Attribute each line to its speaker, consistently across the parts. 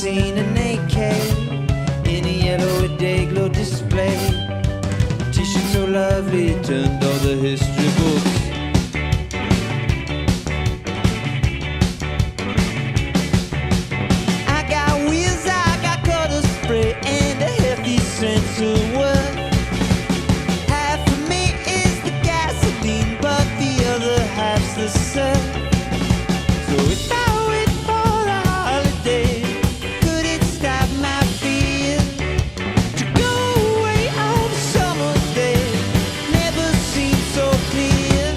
Speaker 1: seen an AK in a yellow day glow display. T-shirt so lovely, it turned all the history books. I got wheels, I got color spray, and a healthy sense of worth. Half of me is the gasoline, but the other half's the surf. So if I wait for the holiday, could it stop my fear to go away on a summer day? Never seemed so clear.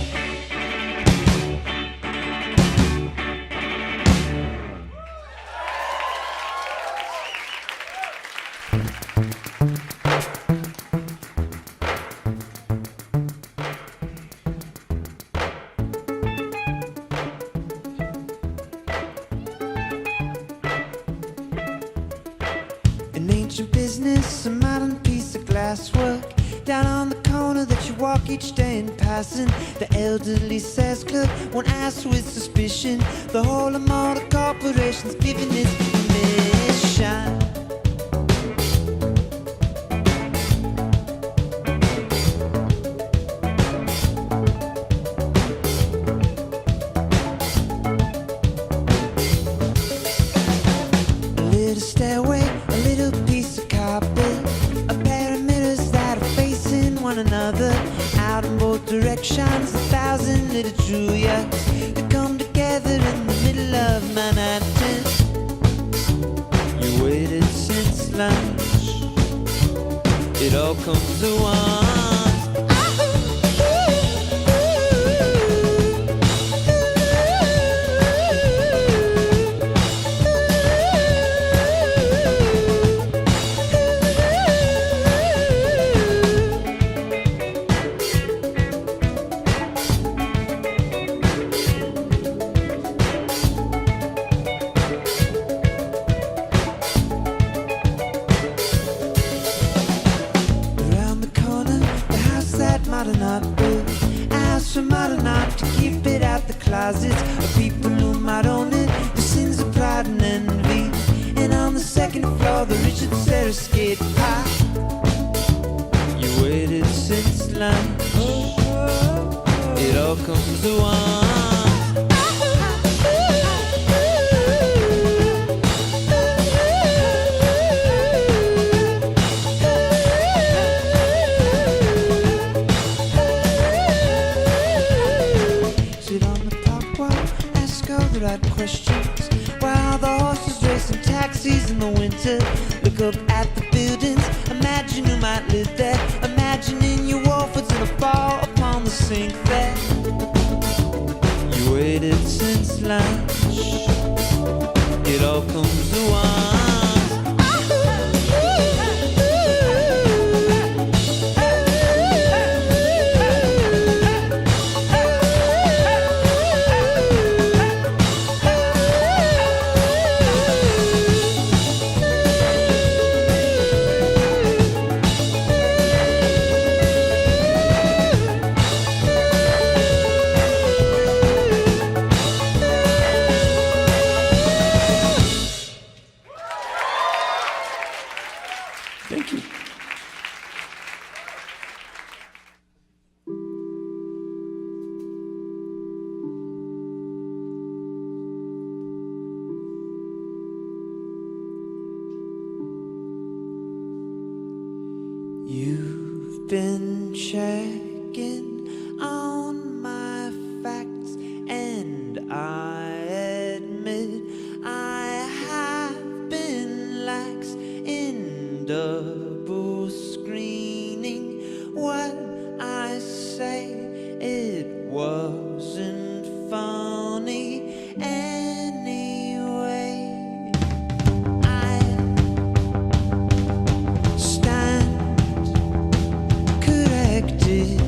Speaker 1: An ancient business, a modern piece of glasswork, down on the corner that you walk each day in passing. The elderly says clerk won't ask with suspicion. The whole of motor corporation's giving its permission. A little stairway, a little piece of carpet, a pair of mirrors that are facing one another. Out in both directions, 1,000 little Juliets that come together in the middle of Manhattan. You waited since lunch, it all comes at once. Around the corner, the house that modern art built, a house for modern art to keep it out the closets of people who might own it, the sins of pride and envy. And on the second floor, the Richard Serra skate park. You waited since lunch, it all comes at once. Sit on the park wall, ask all the right questions, while the horses race in taxis in the winter. Look up at the buildings, imagine who might live there, imagining your Wolfords in a fall upon the sink there. You waited since lunch, it all comes at once. Thank you. You've been checking on my facts, and I admit I have been lax in double screening what I say. It wasn't funny anyway. I stand corrected.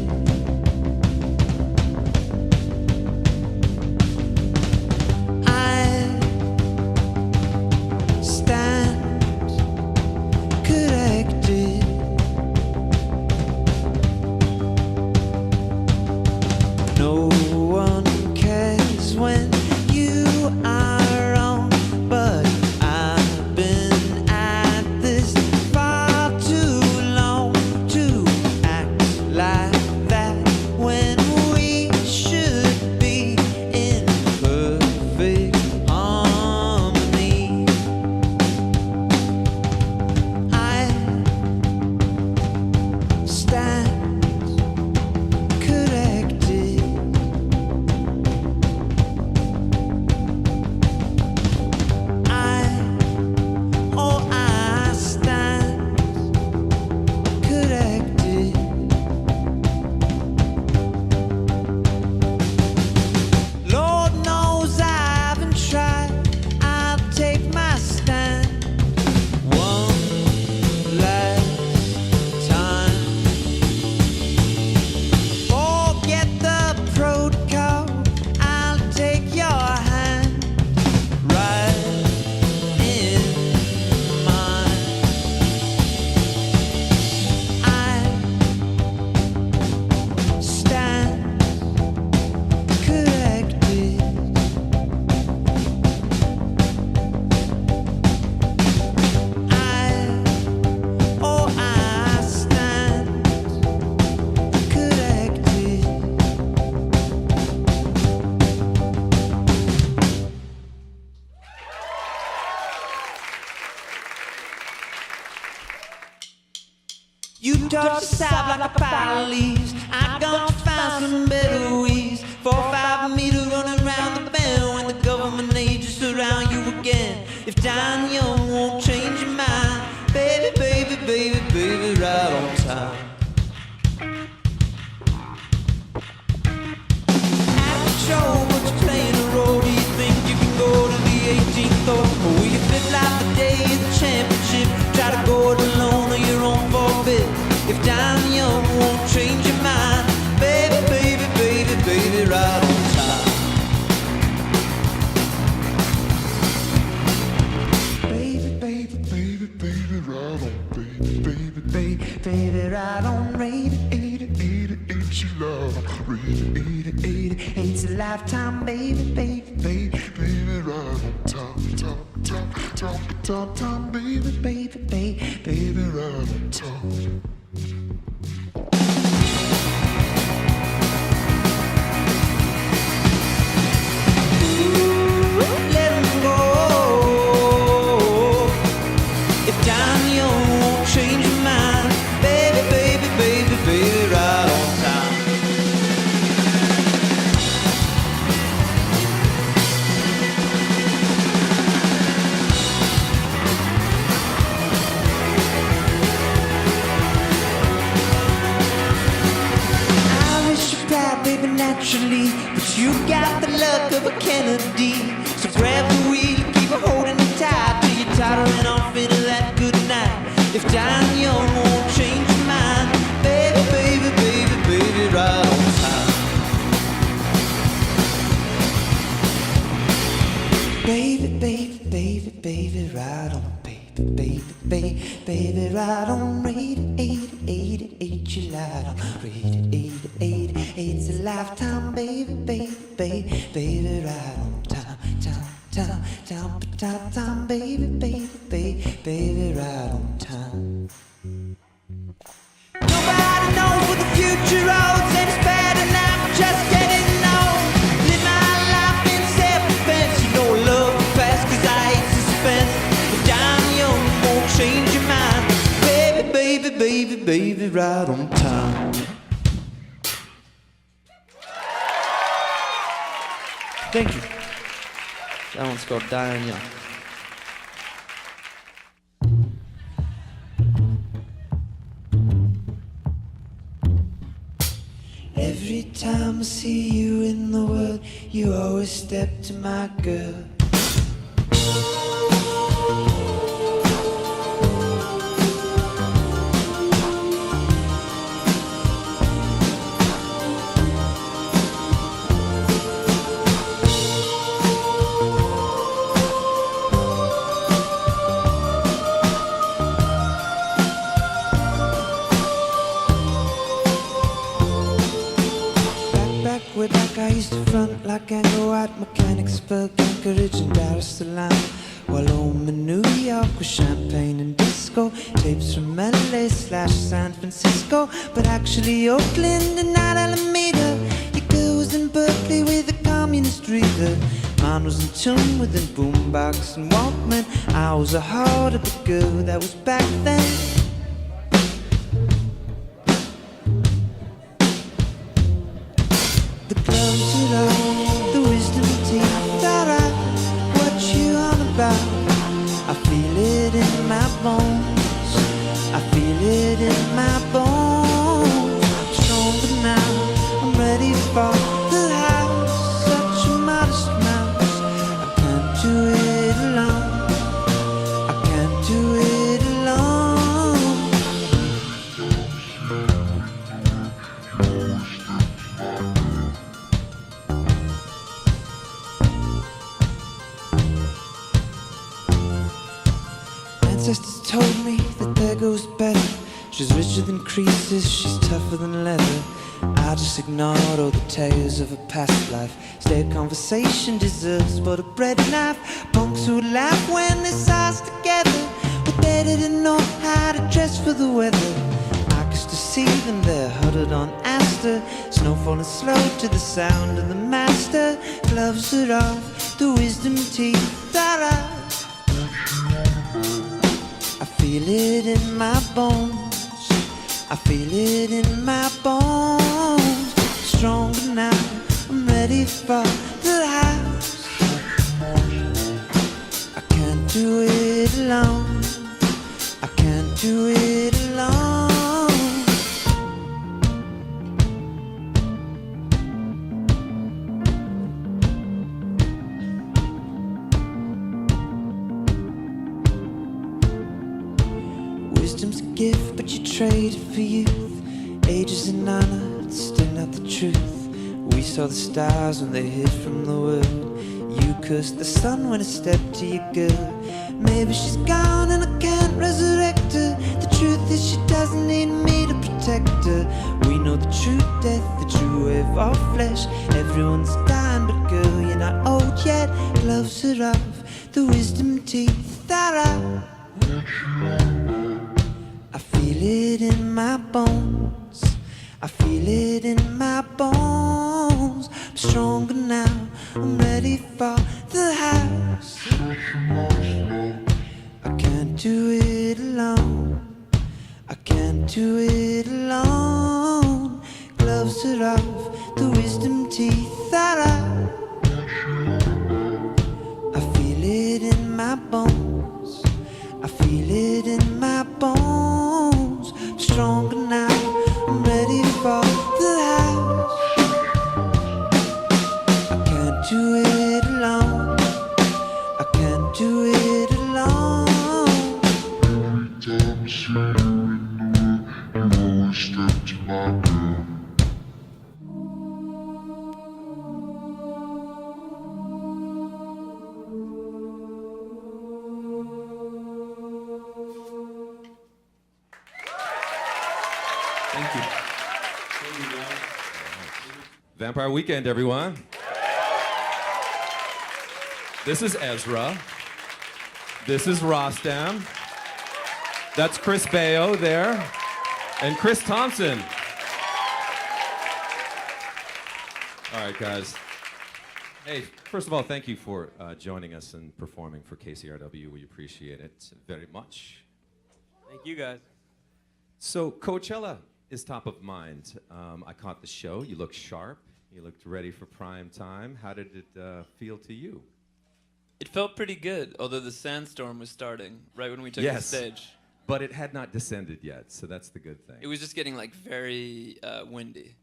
Speaker 1: I stand corrected. No one cares when you are wrong, but I've been touch the south like a pile of leaves. I'm gonna find some better ways. 4 or 5 meters running around the bend when the government agents surround you again. If dying young won't change your mind, baby, baby, baby, baby, right on time. At the show, but you're playing a role. Do you think you can go to the 18th hole? Or will you fit like the day of the championship? Try to go it alone or your own forfeit. If dying young won't change your mind, baby, baby, baby, baby, right on time. Baby, baby, baby, baby, right on, baby, baby, baby, baby, right on, rate 88, you love, rate 88, it's a lifetime, baby, baby, baby, baby, right on time, baby, baby, baby, baby, right on time. But you got the luck of a Kennedy. So grab the wheel, keep it holding it tight till you're tottering off into that good night. If dying young won't change your mind, baby, baby, baby, baby, right on time. Baby, baby, baby, baby, right on. Baby, baby, baby, baby, right on. Rate 88, you lied on. Rate 88, it's a lifetime, baby, baby, baby, baby, right on time, time, baby, baby, baby, baby, right on time. Nobody knows what the future holds, and it's bad enough just getting old. Live my life in self-defense, you know I love the past 'cause I hate suspense. If dying young won't change your mind, baby, baby, baby, baby, right on time. Thank you. That one's called Dying Young. Every time I see you in the world, you always step to my girl. Way back I used to front like Anglo White Mechanicsburg, Anchorage and Dar es Salaam. While home in New York with champagne and disco, tapes from LA/San Francisco, but actually Oakland and not Alameda. Your girl was in Berkeley with a communist reader. Mine was in tune with a boombox and Walkman. I was a heart of the girl that was back then. The gloves are on, the wisdom teeth are out. What you on about? I feel it in my bones. I feel it in my bones. I'm stronger now. I'm ready for the house. Such a modest mouse. I can't do it alone. I can't do it alone. Ancestors told me that there goes better. She's richer than creases, she's tougher than leather. I just ignored all the tales of a past life. Stale conversation deserves but a bread knife. Punks who would laugh when they saw us together, but they didn't know how to dress for the weather. I used to see them there, huddled on Astor. Snow falling slow to the sound of the master. Gloves are off, the wisdom teeth are out. I feel it in my bones. I feel it in my bones. Stronger now, I'm ready for the house. I can't do it alone. I can't do it alone. Wisdom's a gift, but you trade it for youth. Age is an honor, it's still not the truth. We saw the stars when they hid from the world. You cursed the sun when it stepped to your girl. Maybe she's gone and I can't resurrect her. The truth is she doesn't need me to protect her. We know the true death, the true wave of flesh. Everyone's dying, but girl, you're not old yet. Gloves are off, the wisdom teeth are out. I feel it in my bones. I feel it in my bones. I'm stronger now, I'm ready for the house. I can't do it alone. I can't do it alone. Gloves are off, the wisdom teeth are out. I feel it in my bones. I feel it in my bones. I'm stronger now, I'm ready for the house. I can't do it alone. I can't do it alone. Every time I see you in the world, you always step to my door.
Speaker 2: Thank you. Vampire Weekend, everyone. This is Ezra. This is Rostam. That's Chris Baio there. And Chris Thompson. All right, guys. Hey, first of all, thank you for joining us and performing for KCRW. We appreciate it very much.
Speaker 3: Thank you, guys.
Speaker 2: So Coachella is top of mind. I caught the show. You looked sharp. You looked ready for prime time. How did it feel to you?
Speaker 3: It felt pretty good, although the sandstorm was starting right when we took the stage.
Speaker 2: But it had not descended yet, so that's the good thing.
Speaker 3: It was just getting like very windy.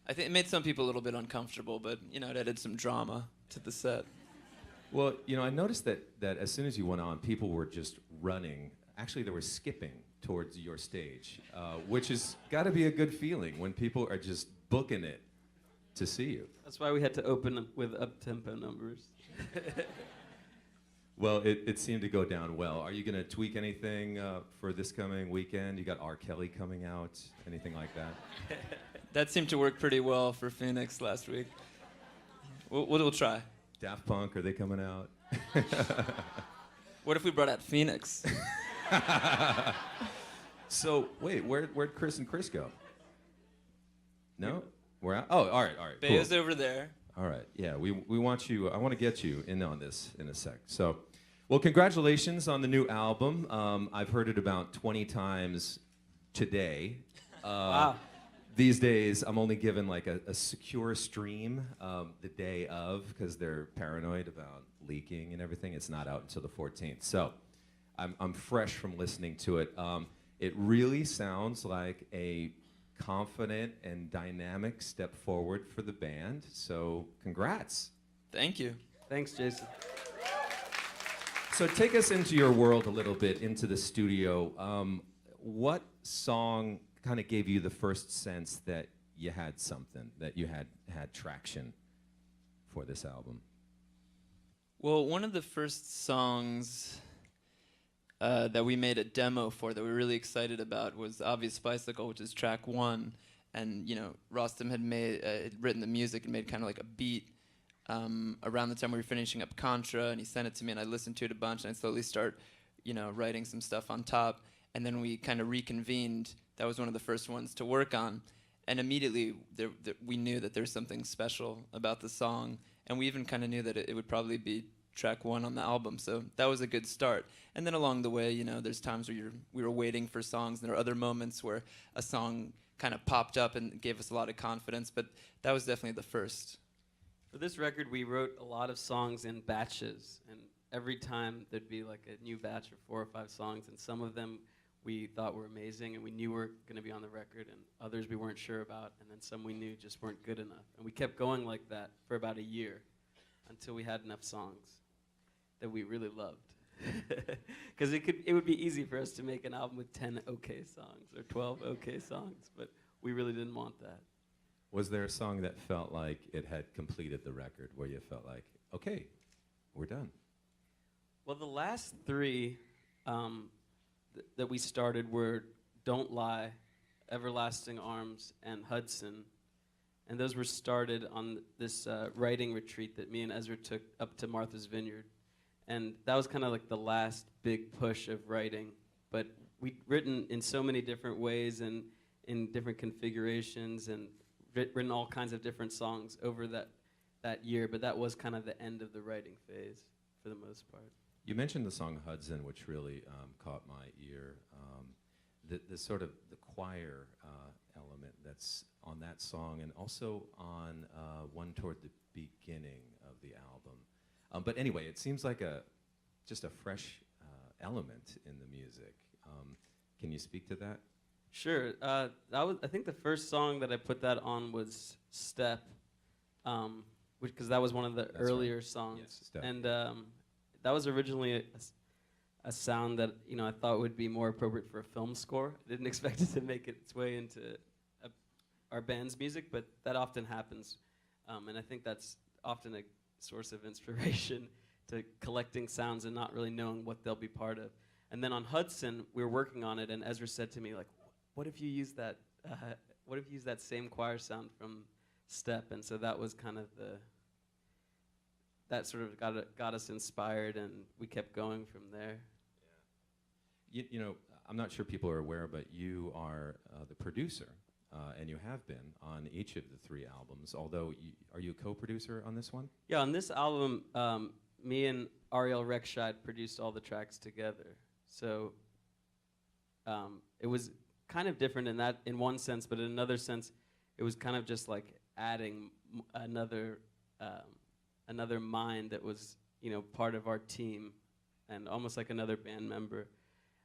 Speaker 3: I think it made some people a little bit uncomfortable, but you know, it added some drama to the set.
Speaker 2: Well, you know, I noticed that as soon as you went on, people were just running. Actually, they were skipping towards your stage, which has got to be a good feeling when people are just booking it to see you.
Speaker 4: That's why we had to open up with up-tempo numbers.
Speaker 2: Well, it seemed to go down well. Are you going to tweak anything for this coming weekend? You got R. Kelly coming out, anything like that?
Speaker 3: That seemed to work pretty well for Phoenix last week. We'll try.
Speaker 2: Daft Punk, are they coming out?
Speaker 3: What if we brought out Phoenix?
Speaker 2: So, wait, where'd Chris and Chris go? No? We're out? Oh, all right.
Speaker 3: Bayo's
Speaker 2: cool.
Speaker 3: over there.
Speaker 2: All right, yeah, we want you, I want to get you in on this in a sec. So, well, congratulations on the new album. I've heard it about 20 times today.
Speaker 3: Wow.
Speaker 2: These days, I'm only given like a secure stream the day of, because they're paranoid about leaking and everything. It's not out until the 14th. So, I'm fresh from listening to it. It really sounds like a confident and dynamic step forward for the band. So congrats.
Speaker 3: Thank you.
Speaker 4: Thanks, Jason.
Speaker 2: So take us into your world a little bit, into the studio. What song kind of gave you the first sense that you had something, that you had traction for this album?
Speaker 3: Well, one of the first songs that we made a demo for that we were really excited about was Obvious Bicycle, which is track 1. And, you know, Rostam had written the music and made kind of like a beat around the time we were finishing up Contra, and he sent it to me, and I listened to it a bunch, and I slowly start, you know, writing some stuff on top. And then we kind of reconvened. That was one of the first ones to work on. And immediately we knew that there's something special about the song. And we even kind of knew that it would probably be track 1 on the album. So that was a good start. And then along the way, there's times where we were waiting for songs, and there are other moments where a song kind of popped up and gave us a lot of confidence. But that was definitely the first.
Speaker 4: For this record, we wrote a lot of songs in batches, and every time there'd be like a new batch of 4 or 5 songs, and some of them we thought were amazing and we knew were going to be on the record, and others we weren't sure about, and then some we knew just weren't good enough. And we kept going like that for about a year until we had enough songs that we really loved. Because it would be easy for us to make an album with 10 okay songs or 12 okay songs, but we really didn't want that.
Speaker 2: Was there a song that felt like it had completed the record, where you felt like, okay, we're done?
Speaker 4: Well, the last 3 that we started were Don't Lie, Everlasting Arms, and Hudson. And those were started on this writing retreat that me and Ezra took up to Martha's Vineyard. And that was kind of like the last big push of writing. But we'd written in so many different ways and in different configurations, and written all kinds of different songs over that year. But that was kind of the end of the writing phase for the most part.
Speaker 2: You mentioned the song Hudson, which really caught my ear. The sort of the choir element that's on that song, and also on one toward the beginning of the album. But anyway, it seems like just a fresh element in the music. Can you speak to that?
Speaker 4: Sure. I think the first song that I put that on was Step, because that was one of the earlier songs.
Speaker 2: Yes, Step.
Speaker 4: And that was originally a sound that I thought would be more appropriate for a film score. I didn't expect it to make its way into our band's music, but that often happens. And I think that's often a source of inspiration to collecting sounds and not really knowing what they'll be part of. And then on Hudson, we were working on it, and Ezra said to me, like, what if you use that? What if you use that same choir sound from Step? And so that was kind of that sort of got us inspired, and we kept going from there.
Speaker 2: Yeah. I'm not sure people are aware, but you are the producer, and you have been on each of the 3 albums. Although, are you a co-producer on this one? Yeah,
Speaker 4: on this album, me and Ariel Rekscheid produced all the tracks together. So it was kind of different in one sense, but in another sense, it was kind of just like adding another mind that was part of our team, and almost like another band member.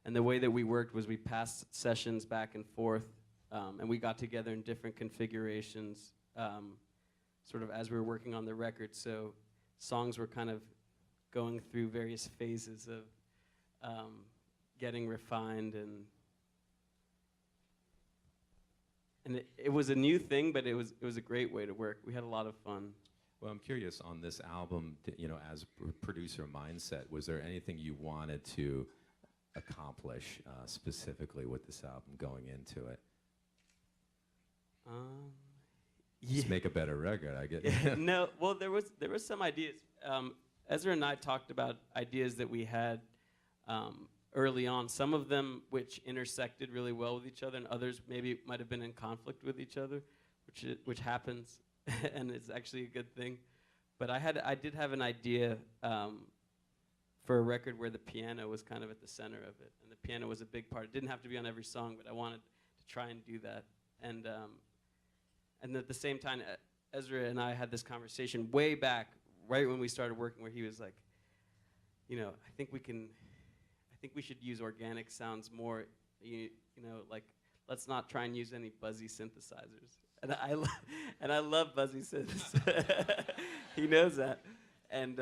Speaker 4: And the way that we worked was we passed sessions back and forth, and we got together in different configurations sort of as we were working on the record. So songs were kind of going through various phases of getting refined, and it was a new thing, but it was a great way to work. We had a lot of fun.
Speaker 2: Well, I'm curious, on this album, as producer mindset, was there anything you wanted to accomplish specifically with this album going into it? Just make a better record, I guess.
Speaker 4: No, well, there was some ideas. Ezra and I talked about ideas that we had early on. Some of them which intersected really well with each other, and others maybe might have been in conflict with each other, which happens, and it's actually a good thing. But I did have an idea for a record where the piano was kind of at the center of it, and the piano was a big part. It didn't have to be on every song, but I wanted to try and do that. And at the same time, Ezra and I had this conversation way back, right when we started working, where he was like, I think we should use organic sounds more. Like, let's not try and use any buzzy synthesizers. And I love buzzy synths. He knows that. And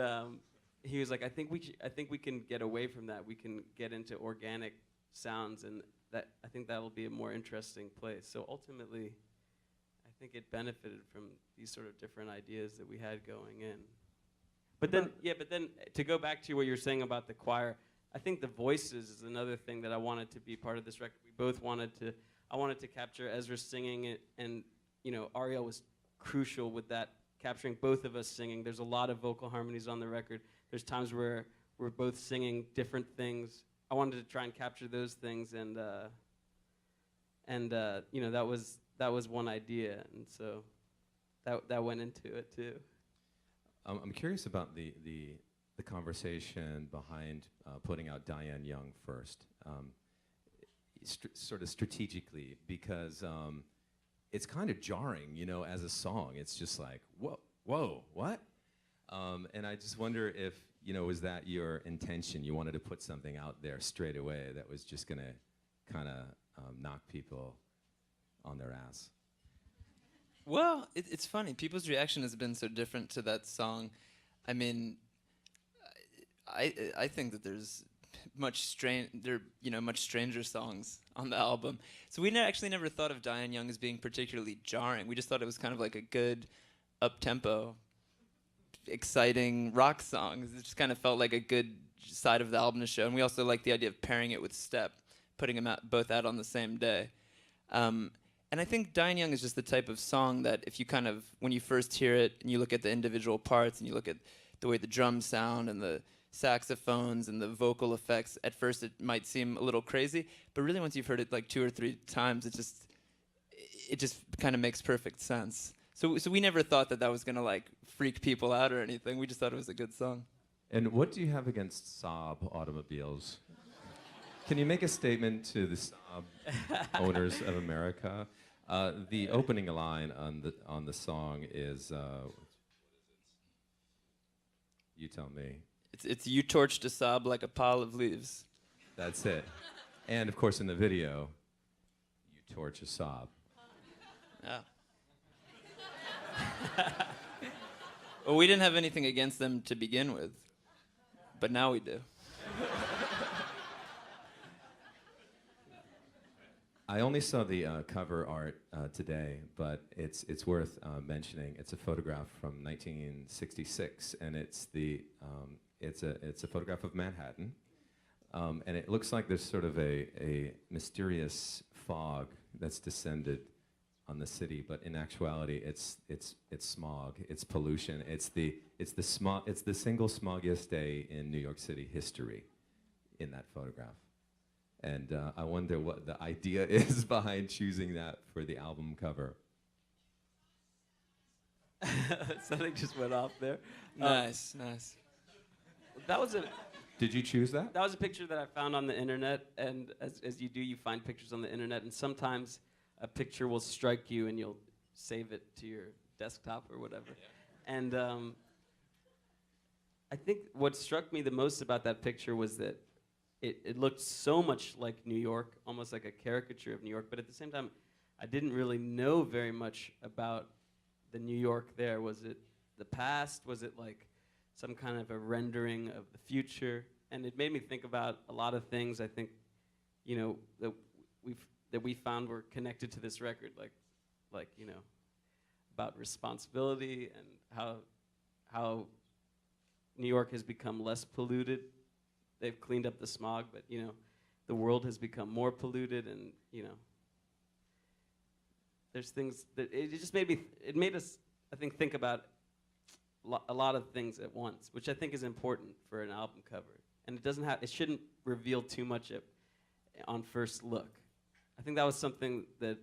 Speaker 4: he was like, I think we can get away from that. We can get into organic sounds, and I think that'll be a more interesting place. So ultimately, I think it benefited from these sort of different ideas that we had going in. But then to go back to what you're saying about the choir, I think the voices is another thing that I wanted to be part of this record. We both I wanted to capture Ezra singing it, and Ariel was crucial with that, capturing both of us singing. There's a lot of vocal harmonies on the record. There's times where we're both singing different things. I wanted to try and capture those things, and that was one idea, and so that went into it too.
Speaker 2: I'm curious about the the conversation behind putting out Diane Young first, sort of strategically, because it's kind of jarring, you know, as a song. It's just like, whoa, what? And I just wonder if, you know, was that your intention? You wanted to put something out there straight away that was just going to kind of knock people on their ass?
Speaker 3: Well, it's funny. People's reaction has been so different to that song. I mean, I think that there's much stranger songs on the album. So we actually never thought of Diane Young as being particularly jarring. We just thought it was kind of like a good, up-tempo, exciting rock song. It just kind of felt like a good side of the album to show. And we also like the idea of pairing it with Step, putting them both out on the same day. And I think Diane Young is just the type of song that if you kind of, when you first hear it and you look at the individual parts and you look at the way the drums sound and the saxophones and the vocal effects, at first it might seem a little crazy, but really once you've heard it like 2 or 3 times, it just kind of makes perfect sense. So we never thought that was gonna like freak people out or anything. We just thought it was a good song.
Speaker 2: And what do you have against Saab automobiles? Can you make a statement to the Saab owners of America? The opening line on the song is, you tell me.
Speaker 3: It's you torched a Saab like a pile of leaves.
Speaker 2: That's it. And of course in the video, you torch a Saab.
Speaker 3: Yeah. Well, we didn't have anything against them to begin with, but now we do.
Speaker 2: I only saw the cover art today, but it's worth mentioning. It's a photograph from 1966, and it's a photograph of Manhattan, and it looks like there's sort of a mysterious fog that's descended on the city, but in actuality, it's smog, it's pollution, it's the single smoggiest day in New York City history, in that photograph. And I wonder what the idea is behind choosing that for the album cover.
Speaker 4: Something just went off there.
Speaker 3: Nice.
Speaker 4: That was a
Speaker 2: Did you choose that?
Speaker 4: That was a picture that I found on the internet, and as you do, you find pictures on the internet, and sometimes a picture will strike you, and you'll save it to your desktop or whatever. Yeah. And I think what struck me the most about that picture was that it looked so much like New York, almost like a caricature of New York, but at the same time, I didn't really know very much about the New York there. Was it the past? Was it like some kind of a rendering of the future? And it made me think about a lot of things I think, you know, that we found were connected to this record, like you know, about responsibility and how New York has become less polluted. They've cleaned up the smog, but you know, the world has become more polluted, and you know, there's things that it just made us, I think about a lot of things at once, which I think is important for an album cover. And it shouldn't reveal too much on first look. I think that was something that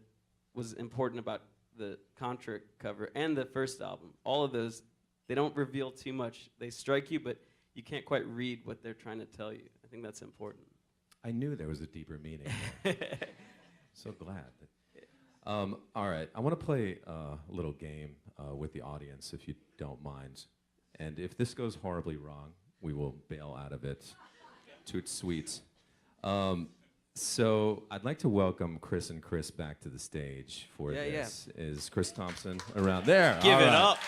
Speaker 4: was important about the Contra cover and the first album. All of those, they don't reveal too much. They strike you, but you can't quite read what they're trying to tell you. I think that's important.
Speaker 2: I knew there was a deeper meaning. So glad. All right, I want to play a little game with the audience, if you don't mind. And if this goes horribly wrong, we will bail out of it. Toot sweet. So I'd like to welcome Chris and Chris back to the stage for this. Yeah. Is Chris Thompson around there?
Speaker 3: Give it up.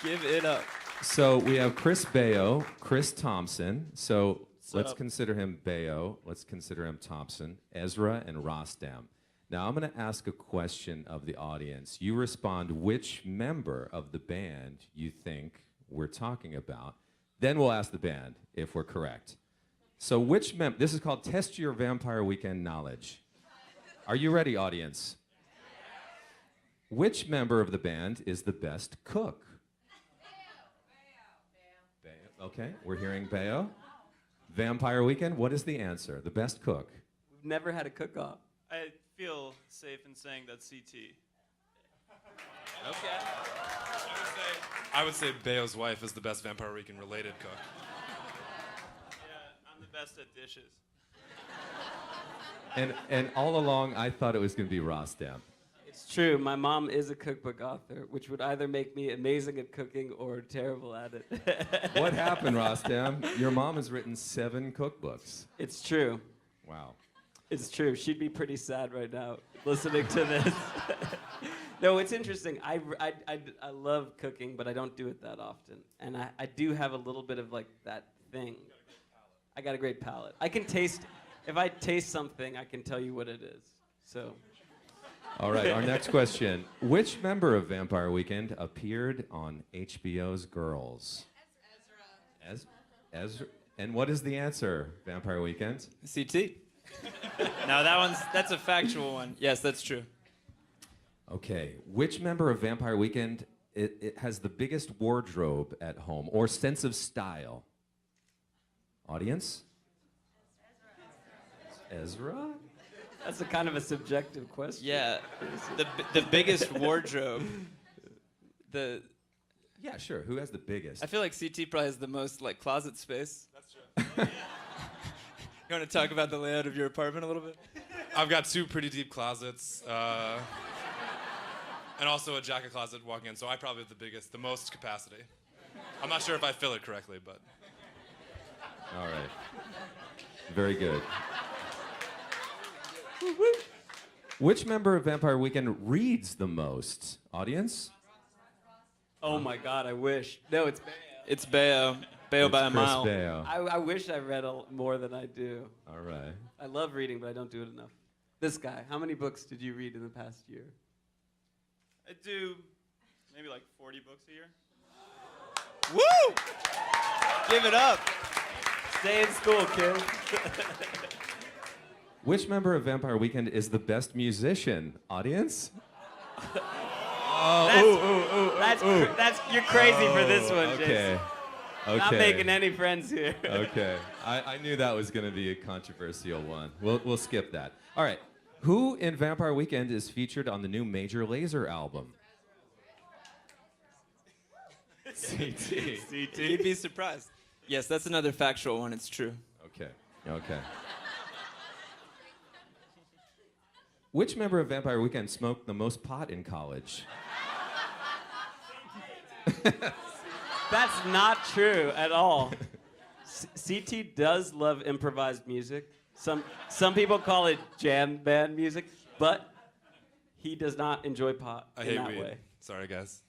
Speaker 3: Give it up.
Speaker 2: So we have Chris Baio, Chris Thompson. So let's consider him Baio. Let's consider him Thompson, Ezra, and Rostam. Now I'm going to ask a question of the audience. You respond which member of the band you think we're talking about. Then we'll ask the band if we're correct. So which this is called Test Your Vampire Weekend Knowledge. Are you ready, audience? Which member of the band is the best cook? Baio. Okay, we're hearing Baio. Vampire Weekend, what is the answer? The best cook?
Speaker 4: We've never had a cook-off.
Speaker 5: I feel safe in saying that's CT.
Speaker 3: Okay.
Speaker 5: I would say Bayo's wife is the best Vampire Weekend related cook.
Speaker 6: Yeah, I'm the best at dishes.
Speaker 2: And all along, I thought it was going to be Rostam.
Speaker 4: It's true. My mom is a cookbook author, which would either make me amazing at cooking or terrible at it.
Speaker 2: What happened, Rostam? Your mom has written 7 cookbooks.
Speaker 4: It's true.
Speaker 2: Wow.
Speaker 4: It's true. She'd be pretty sad right now listening to this. No, it's interesting. I love cooking, but I don't do it that often. And I do have a little bit of like that thing. I got a great palate. I can taste, if I taste something, I can tell you what it is. So.
Speaker 2: All right, our next question. Which member of Vampire Weekend appeared on HBO's Girls? Ezra. And what is the answer, Vampire Weekend?
Speaker 3: CT. No, that's a factual one. Yes, that's true.
Speaker 2: Okay, which member of Vampire Weekend it has the biggest wardrobe at home or sense of style? Audience? Ezra?
Speaker 4: That's a kind of a subjective question.
Speaker 3: Yeah, the biggest wardrobe.
Speaker 2: Yeah, sure. Who has the biggest?
Speaker 3: I feel like CT probably has the most like closet space.
Speaker 5: That's true.
Speaker 3: You want to talk about the layout of your apartment a little bit?
Speaker 5: I've got 2 pretty deep closets, and also a jacket closet walking in, so I probably have the most capacity. I'm not sure if I fill it correctly, but.
Speaker 2: All right. Very good. Which member of Vampire Weekend reads the most? Audience?
Speaker 4: Oh my God, I wish. No, it's Bayo.
Speaker 3: It's Bayo. Bayo by a
Speaker 2: Chris
Speaker 3: mile.
Speaker 2: Bayo.
Speaker 4: I wish I read more than I do.
Speaker 2: All right.
Speaker 4: I love reading, but I don't do it enough. This guy, how many books did you read in the past year?
Speaker 6: I do maybe like 40 books a year.
Speaker 3: Woo! Give it up.
Speaker 4: Stay in school, kid.
Speaker 2: Which member of Vampire Weekend is the best musician? Audience?
Speaker 4: That's you're crazy for this one,
Speaker 2: Okay.
Speaker 4: Jason.
Speaker 2: Okay.
Speaker 4: Not making any friends here.
Speaker 2: Okay. I knew that was going to be a controversial one. We'll skip that. All right. Who in Vampire Weekend is featured on the new Major Lazer album? CT.
Speaker 3: You'd be surprised. Yes, that's another factual one. It's true.
Speaker 2: Okay. Okay. Which member of Vampire Weekend smoked the most pot in college?
Speaker 4: That's not true at all. CT does love improvised music. Some people call it jam band music, but he does not enjoy pot
Speaker 5: I
Speaker 4: in
Speaker 5: hate
Speaker 4: that
Speaker 5: weed.
Speaker 4: way.
Speaker 5: Sorry, guys.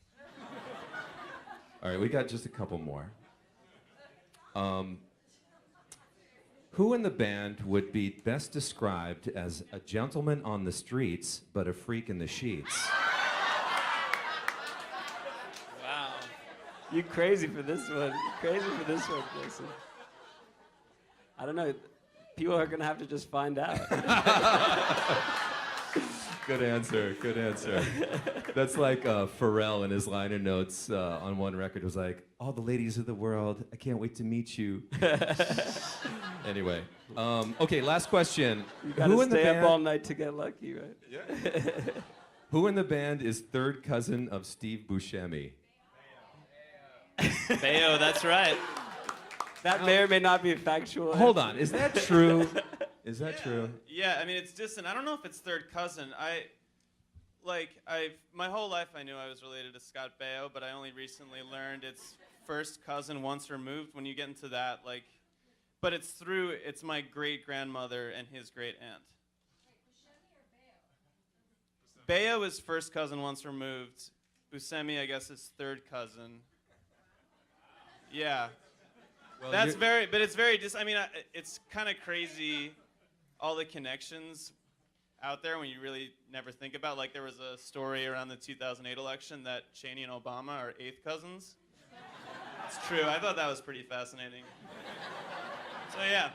Speaker 2: All right, we got just a couple more. Who in the band would be best described as a gentleman on the streets, but a freak in the sheets?
Speaker 3: Wow.
Speaker 4: You crazy for this one. You crazy for this one, Jason. I don't know. People are gonna have to just find out.
Speaker 2: Good answer. Good answer. That's like Pharrell in his liner notes on one record was like, "All the ladies of the world, I can't wait to meet you." Anyway, okay. Last question.
Speaker 4: You gotta
Speaker 2: Who in the
Speaker 4: stay up
Speaker 2: band?
Speaker 4: all night to get lucky, right?
Speaker 2: Who in the band is third cousin of Steve Buscemi?
Speaker 3: Bayo, that's right.
Speaker 4: That may or may not be a factual.
Speaker 2: Hold on. Is that true? Is that true?
Speaker 6: Yeah, I mean it's distant. I don't know if it's third cousin. My whole life I knew I was related to Scott Baio, but I only recently learned it's first cousin once removed. When you get into that, but it's my great grandmother and his great aunt. Baio is first cousin once removed. Buscemi, I guess, is third cousin. Yeah.
Speaker 2: Well,
Speaker 6: But it's very it's kind of crazy, all the connections out there when you really never think about. Like there was a story around the 2008 election that Cheney and Obama are eighth cousins. It's true. I thought that was pretty fascinating. So yeah.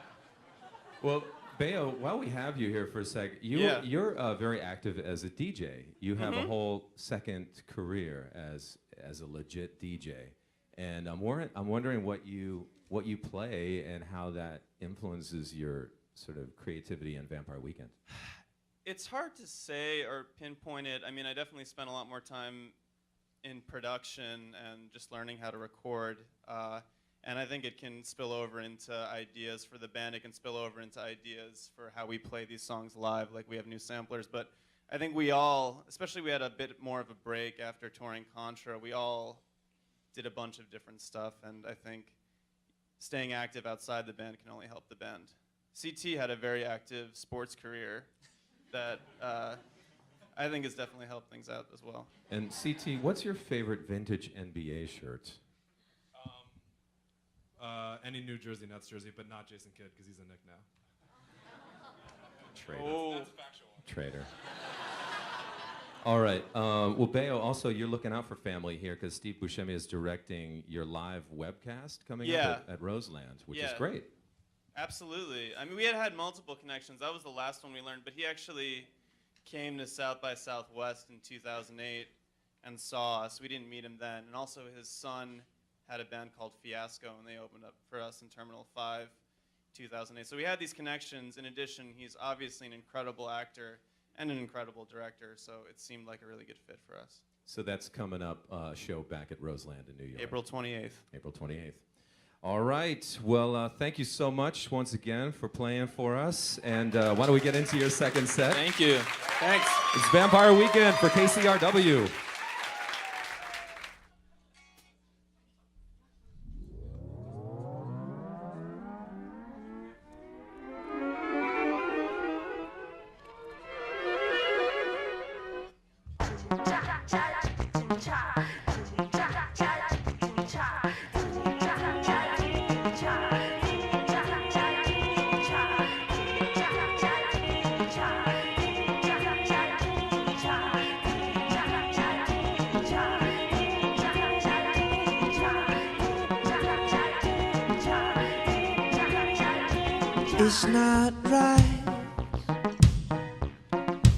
Speaker 2: Well, Bayo, while we have you here for a sec, you're very active as a DJ. You have a whole second career as a legit DJ, and I'm wondering what you play and how that influences your sort of creativity in Vampire Weekend.
Speaker 6: It's hard to say or pinpoint it. I mean, I definitely spent a lot more time in production and just learning how to record. And I think it can spill over into ideas for the band. It can spill over into ideas for how we play these songs live, like we have new samplers. But I think we all, especially we had a bit more of a break after touring Contra, we all did a bunch of different stuff, and I think staying active outside the band can only help the band. CT had a very active sports career that I think has definitely helped things out as well.
Speaker 2: And CT, what's your favorite vintage NBA shirt?
Speaker 5: Any New Jersey Nets jersey, but not Jason Kidd because he's a Knick now.
Speaker 2: Traitor.
Speaker 6: Oh.
Speaker 5: That's factual.
Speaker 2: Traitor. All right. Well, Bayo, also, you're looking out for family here because Steve Buscemi is directing your live webcast coming up at Roseland, which is great.
Speaker 6: Absolutely. I mean, we had multiple connections. That was the last one we learned, but he actually came to South by Southwest in 2008 and saw us. We didn't meet him then. And also his son had a band called Fiasco, and they opened up for us in Terminal 5 2008. So we had these connections. In addition, he's obviously an incredible actor and an incredible director, so it seemed like a really good fit for us.
Speaker 2: So that's coming up, show back at Roseland in New York.
Speaker 6: April 28th.
Speaker 2: April 28th. All right. Well, thank you so much once again for playing for us. And why don't we get into your second set?
Speaker 3: Thank you.
Speaker 6: Thanks.
Speaker 2: It's Vampire Weekend for KCRW.
Speaker 1: It's not right,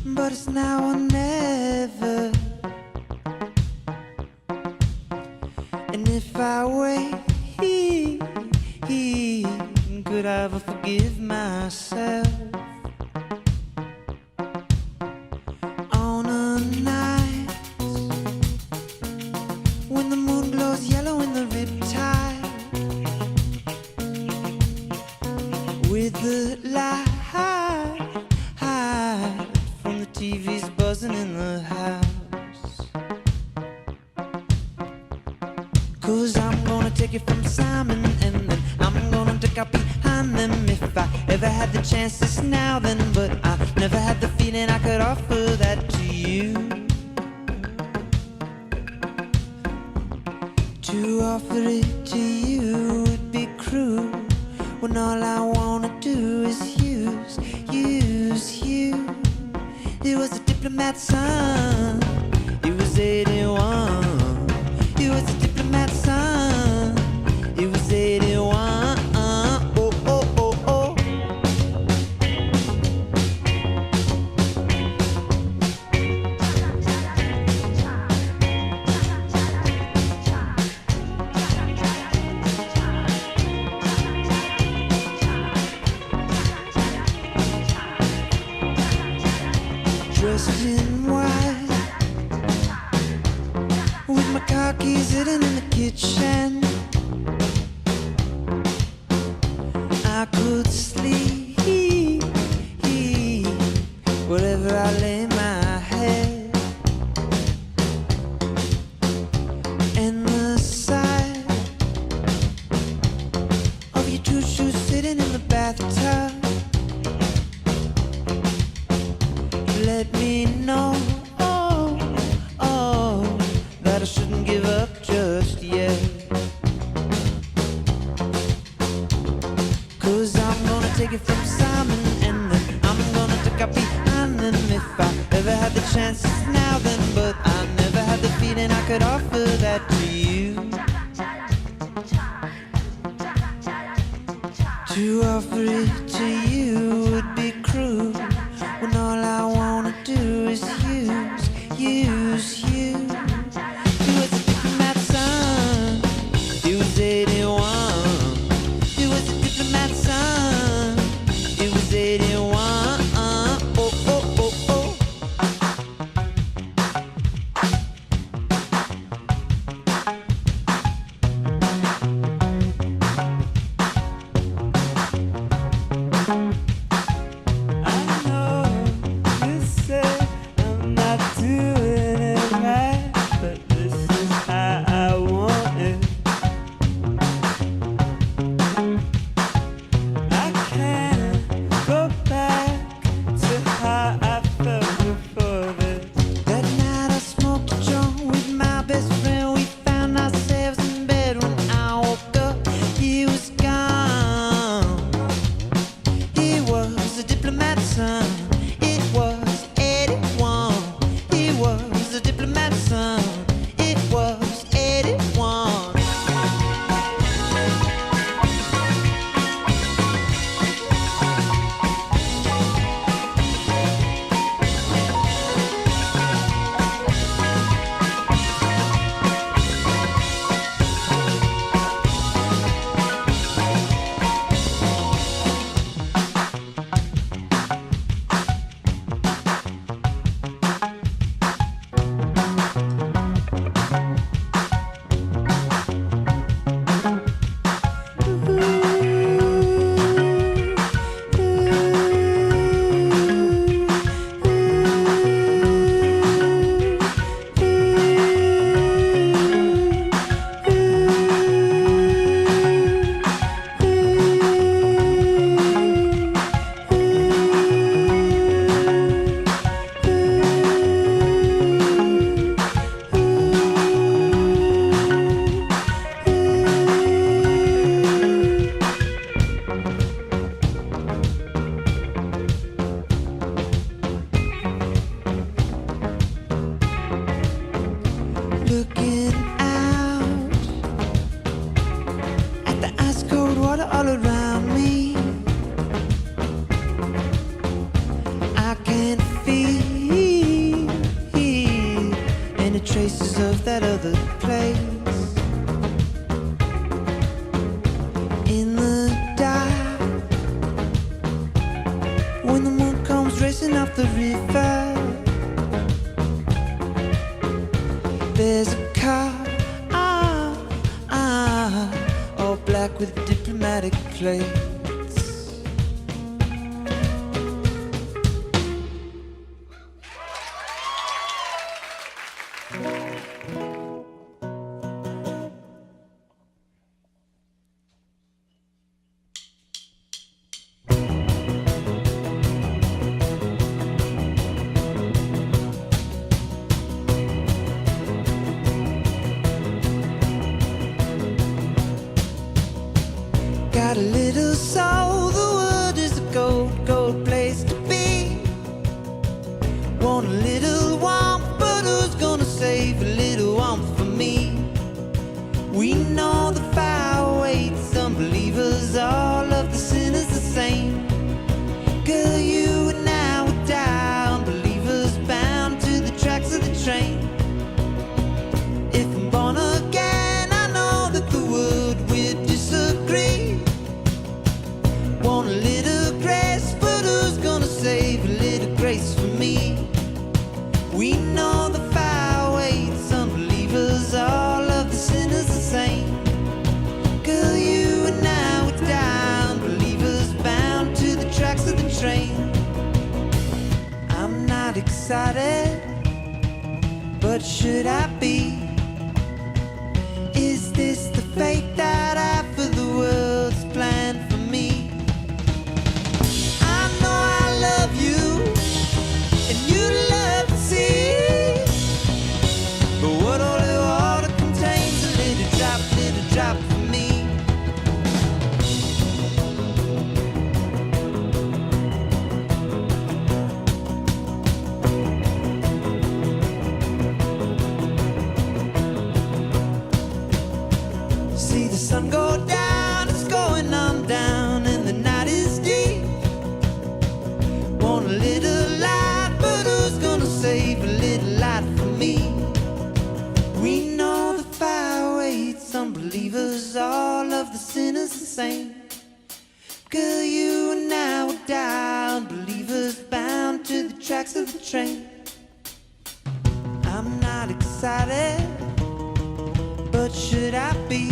Speaker 1: but it's now or never. And if I wait, could I ever forgive myself? On a night when the moon glows yellow in the riptide, with the light from the TV's buzzing in the house. 'Cause I'm gonna take it from Simon, and then I'm gonna duck out behind them. If I ever had the chance, it's now then, but I never had the feeling I could offer that to you. To offer it to you would be cruel, when all I wanna do is use you. It was a diplomat's son. It was 81. It was a diplomat's son. It was 81. Oh, oh, oh, oh. Dressed in white, with my car keys hidden in the kitchen. I could sleep wherever I lay my head. And the sight of your two shoes sitting in the bathtub let me know, that I shouldn't give up just yet. 'Cause I'm gonna take it from Simon, and then I'm gonna duck out behind them. If I ever had the chance, it's now then, but I never had the feeling I could offer that to you. To offer it to you would be cruel, when all I wanna do is use you. It was a diplomat's son. It was 81. It was a diplomat's son. It was 81. Oh, oh, oh, oh. I know you say I'm not doing it right, but this is how I want it. I can't go back to how I felt before this. That night I smoked a joint with my best friend. We found ourselves in bed when I woke up. He was gone. He was a diplomat's son. It was 81. He was a diplomat's son. It was 81. Looking out at the ice cold water all around me, I can feel any traces of that other place. In the dark, when the moon comes racing off the river, there's a car, all black with diplomatic plates. Got a little soul, the world is a gold, gold place to be. Want a little warmth, but who's gonna save a little warmth for me? We know the fire waits, unbelievers, all of the sinners the same. Girl, you and I will die, unbelievers bound to the tracks of the train. If I'm born again, I know that the world will disagree. Want a little grace, but who's gonna save a little grace for me? We know the fire waits, unbelievers, all of the sinners the same. Girl, you and I would die, unbelievers bound to the tracks of the train. I'm not excited, but should I be? Is this the fate that I for the world's plan for me? I know I love you, and you love to see. But what holy water contains a little drop for me. See the sun go down, it's going on down, and the night is deep. Want a little light, but who's gonna save a little light for me? We know the fire waits, unbelievers, all of the sinners the same. Girl, you and I will die, unbelievers bound to the tracks of the train. I'm not excited, but should I be?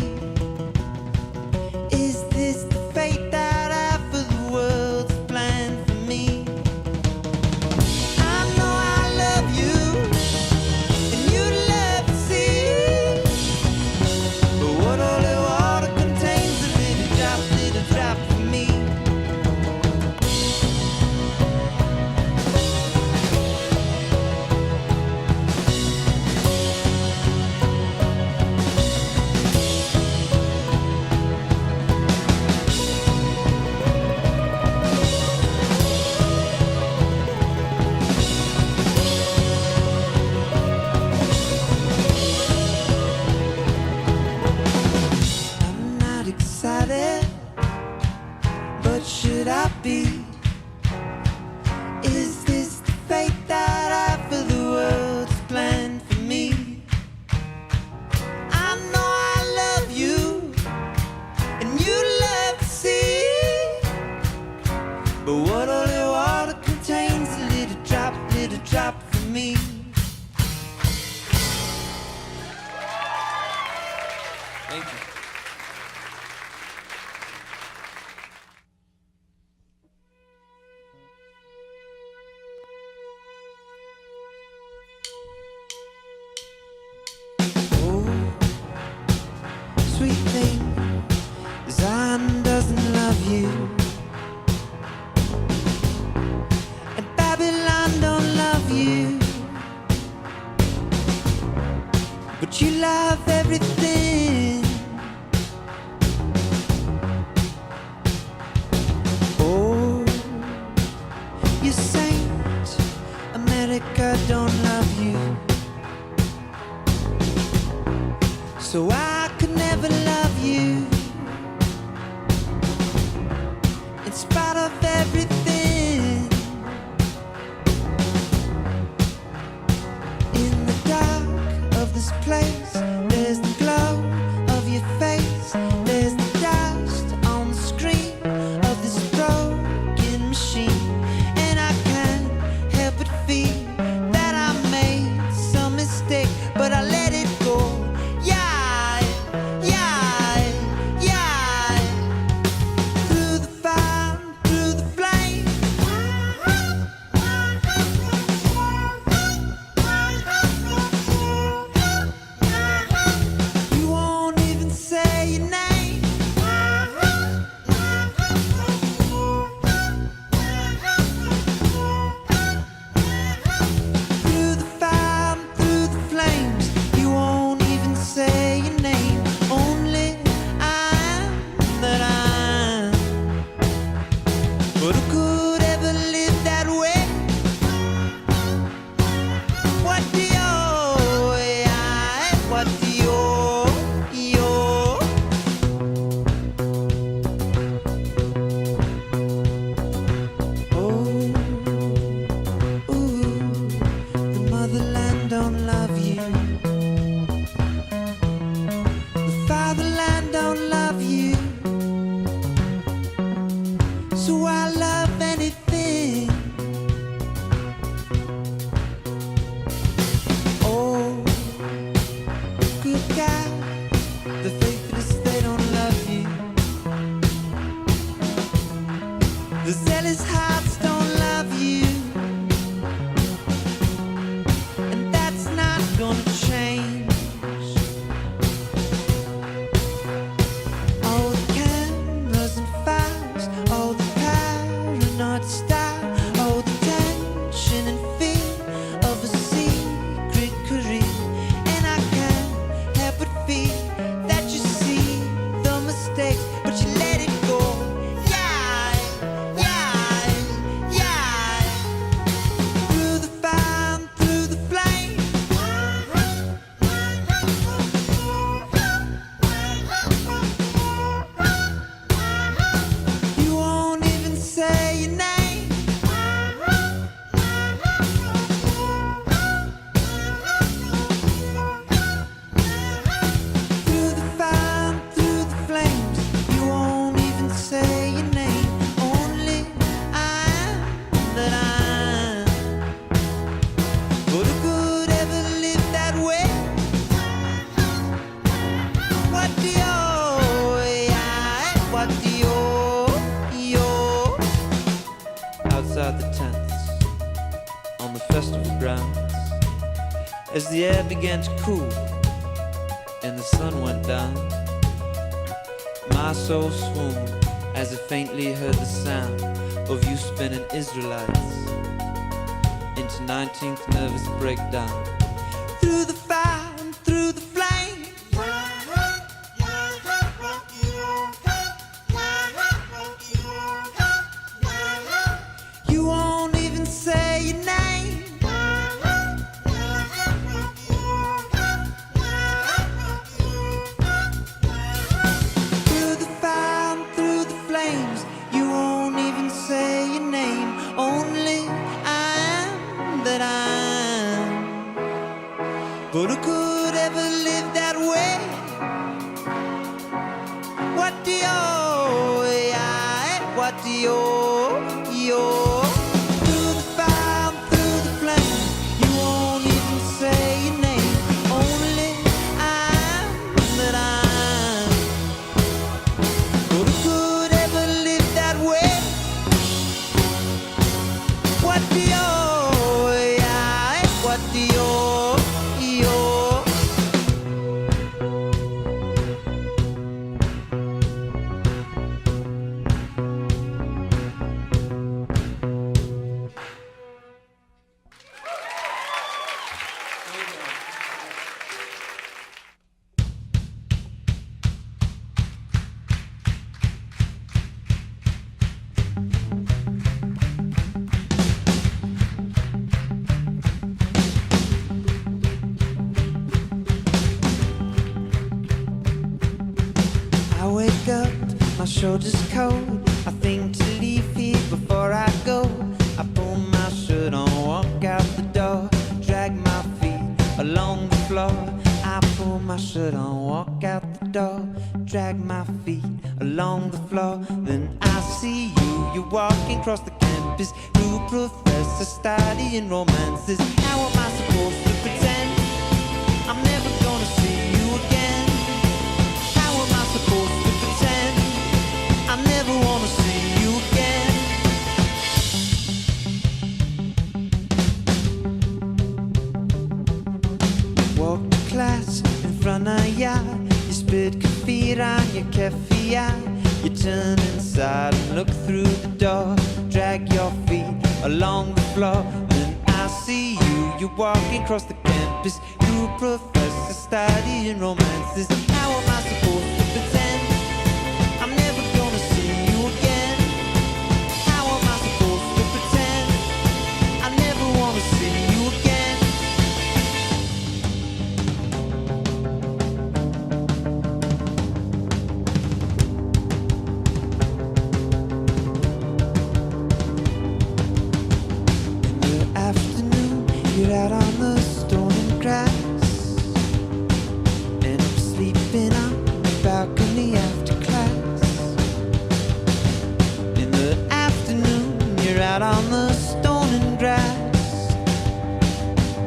Speaker 1: Is this the fate that I for the world's should I be? Is this the fate that I feel the world's planned for me? I know I love you, and you love to see, but what holy water contains a little drop for me.
Speaker 3: Thank you.
Speaker 1: Oh, sweet thing, Zion doesn't love you, and Babylon don't love you, but you love everything. Oh, you saint, America don't love you, so I could never love you, in spite of everything. In the dark of this place, there's the glow of your face, there's the dust on the screen of this broken machine, and I can't help but feel that I made some mistake, but I let it go. Yeah, yeah, yeah. Through the fire, through the flame, you won't even say your name. Through the fire, through the flames, you won't even say your name. Only I am that I am. But who could ever live that way? What do you, what do you, oh, ooh, the motherland don't love you, the fatherland don't love you, so I love anything. Oh, good God, the faithless, they don't love you, the zealous hearts don't love you, and that's not gonna change. All the cameras and files, all the paranoid style, all the tension and fear of a secret career, and I can't help but feel that you see the mistakes, but you let it go. Yeah, yeah, yeah. Through the fire, and through the flame, you won't even say your name. Through the fire, and through the flames, you won't even say your name. Only I am that I am. But who could ever live that way? What do you, what do you? Outside the tents, on the festival grounds, as the air began to cool and the sun went down, my soul swooned as it faintly heard the sound of you spinning Israelites into 19th nervous breakdown. Through the fire and through the flame, you won't even say your name. Through the fire and through the flames, you won't But who could ever live that way? What do you, what do you, through the fire, through the flame, you won't even say your name. Only I'm that I'm. But who could ever live that way? What do you, what do you? I wake up, my shoulders cold. I think to leave here before I go. I pull my shirt on, walk out the door, drag my feet along the floor. I pull my shirt on, walk out the door, drag my feet along the floor. Then I see you, you're walking across the campus. New professor studying romances. How am I supposed to pretend I'm never gonna see you again? How am I supposed to pretend I never wanna see you again? Walk to class in front of ya. You spit kefir on your keffiyeh. You turn inside and look through the door. Drag your feet along the floor. Then I see you, you're walking across the campus. You professor studying romances. How am I supposed to pretend I'm never gonna see you again? How am I supposed to pretend I never wanna see you again? In the afternoon, you're out on the stone and grass, and I'm sleeping on the balcony after class. In the afternoon, you're out on the stone and grass,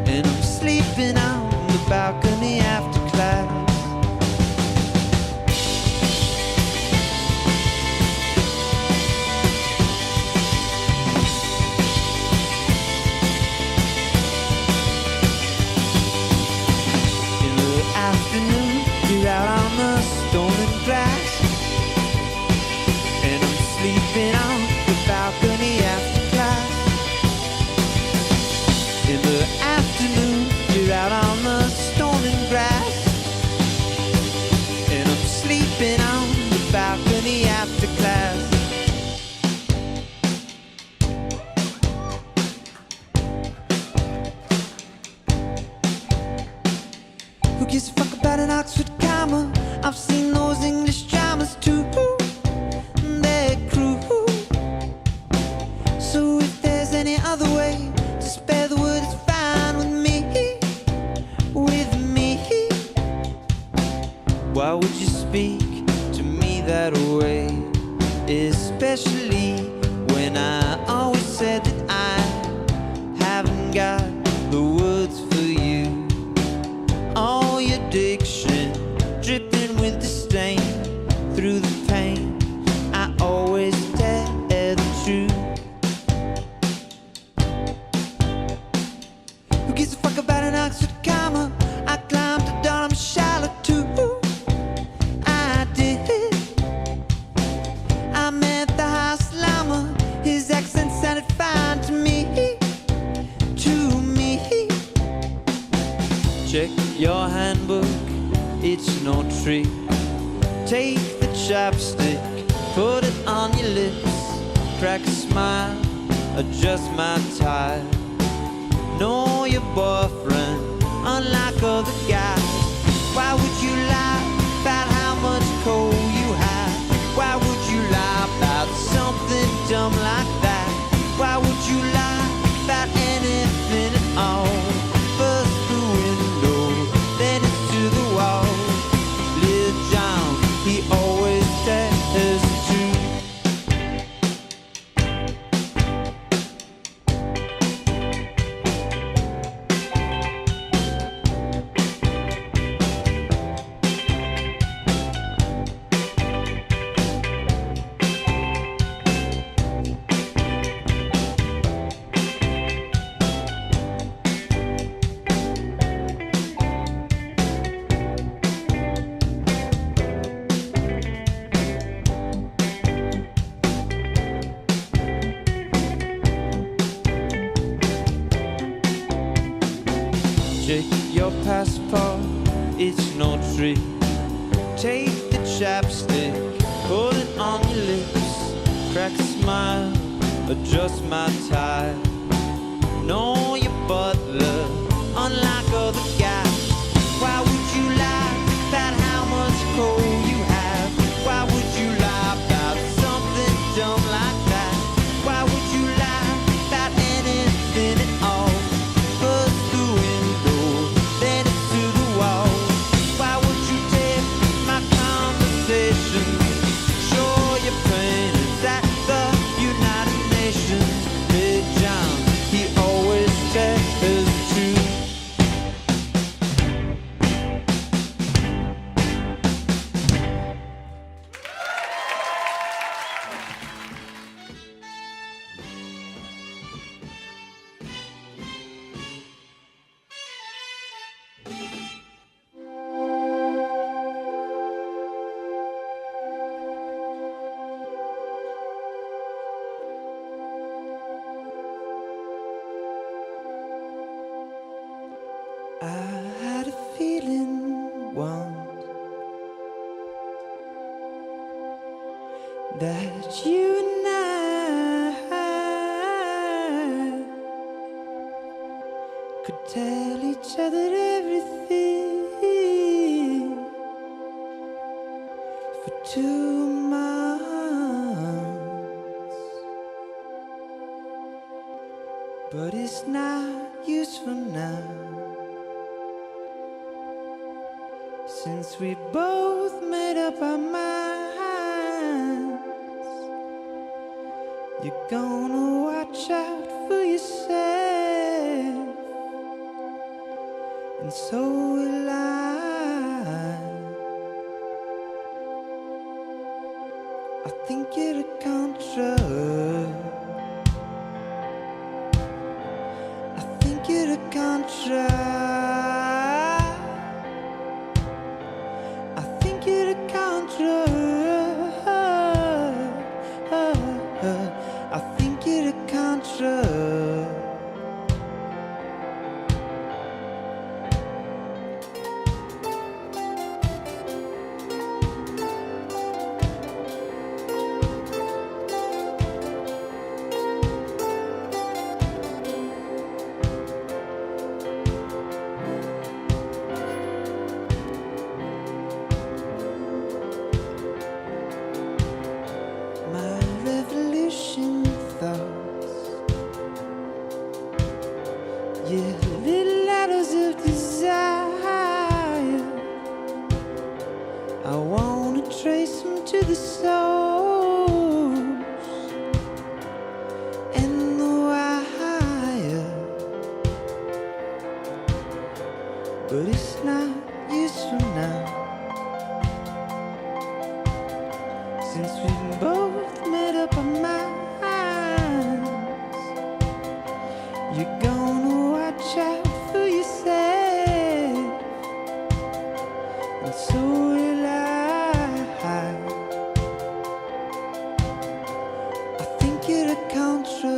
Speaker 1: and I'm sleeping on the balcony after class. In the afternoon, you're out on the stone and grass, and I'm sleeping on the balcony after class. In the afternoon, you're out on the stone and grass, and I'm sleeping on the balcony after class. Who gives a fuck about an Oxford comma? I've seen those English dramas too. They're cruel. So if there's any other way to spare the word, it's fine with me. With me. Why would you speak to me that way? Especially when I always said that I haven't got the words for you. All your diction dripping with disdain. Through the pain, I always tell the truth. Who gives a fuck about an Oxford comma? I climbed the Durham Charlotte too. I did. I met the House Lama. His accent sounded fine to me. To me. Check your handbook, it's no trick. Take the chapstick, put it on your lips. Crack a smile, adjust my tie. Know your boyfriend, unlike other guys. Why would you lie about how much coal you have? Why would you lie about something dumb like that? Why would you lie about anything at all? Bust the window your passport, it's no trick. Take the chapstick, put it on your lips, crack a smile, adjust my tie. Know your butler, unlike other guys. Why would you lie about how much coal you have? Why would you lie about something dumb like that? Why would you lie about anything at all? First the window, then it's to the wall. Why would you take my conversation? Show your pain is at the United Nations. Big John, he always tells the truth. I had a feeling once that you and I could tell each other everything for 2 months, but it's not useful now. Since we both made up our minds, you're gonna watch out for yourself, and so will I. I think you're a contra. I think you're a contra. I think you're a contra. My revolution thoughts, yeah, little letters of desire. I wanna trace them to the source and the wire, but it's not useful now. Since we both made up our minds, you're gonna watch out for yourself, and so will I. I think you're a contra.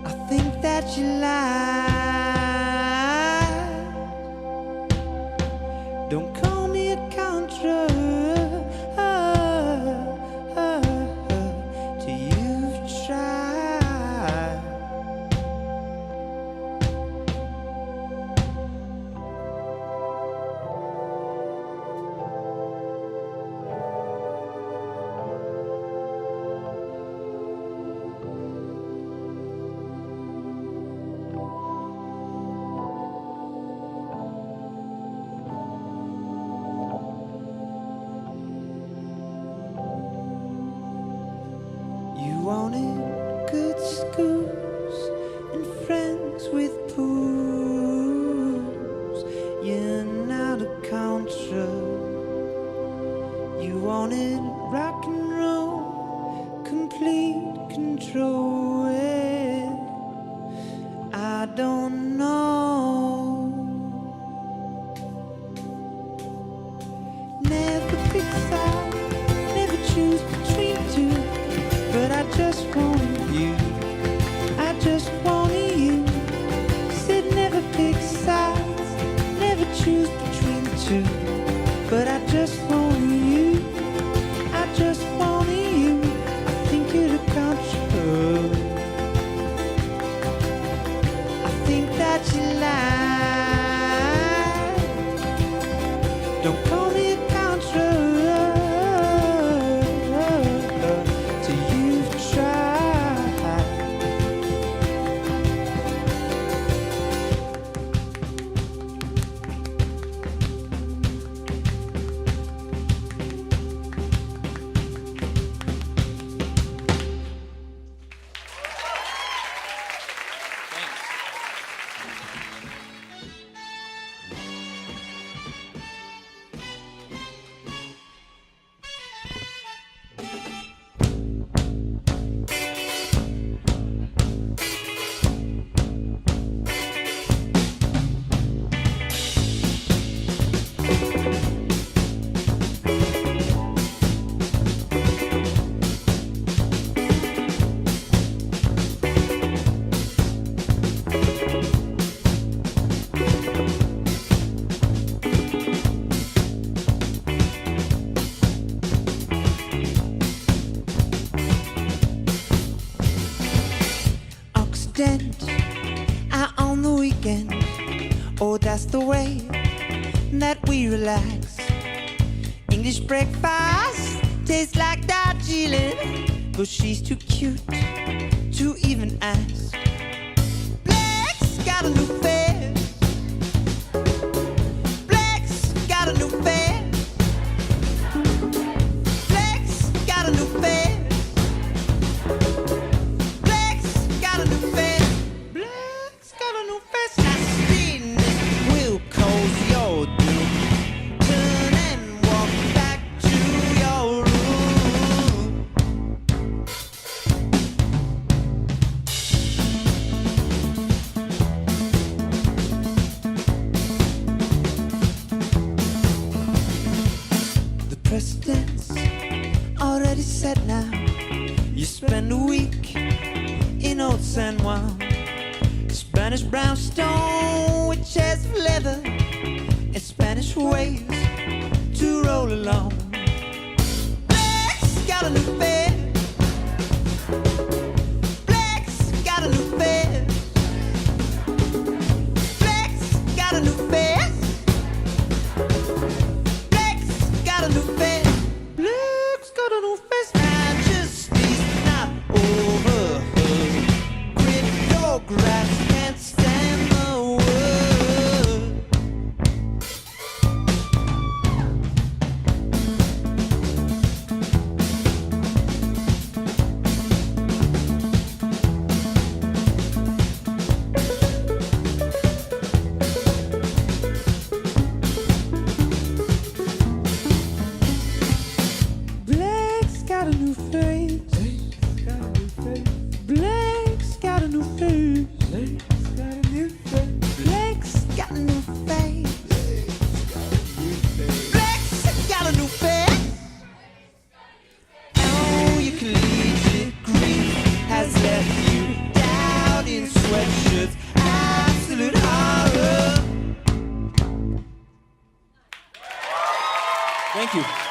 Speaker 1: I think that you lie. Don't call me a contra till you've tried. You wanted good schools and friends with pools. You're not a contra. You wanted rock and roll, complete control. Yeah. I don't know. Never pick side, never choose between two. But I just wanted you, I just wanted you. president out on the weekend. Oh, that's the way that we relax. English breakfast tastes like Darjeeling, but she's too cute to even ask. Blake's got a new face. Blake's got a new face. Blake's got a new face. Blake's got a new face. Blake's got a new face. Now speeding will cause your doom. Turn and walk back to your room. The precedent's already set now. You spend a week in old San Juan, Spanish brownstone with chairs of leather and Spanish waves to roll along. Blake's got a new face. Blake's got a new face. Blake's got a new face. Blake's got a new face. Blake's got a new face. Majesty's not over her. Cryptographs can't stand the word. Blake's got a new face. Blake's got a new face. Blake's got a new face. Blake's got a new face. Oh, your collegiate grief has left you down in sweatshirts. Absolute horror.
Speaker 4: Thank you.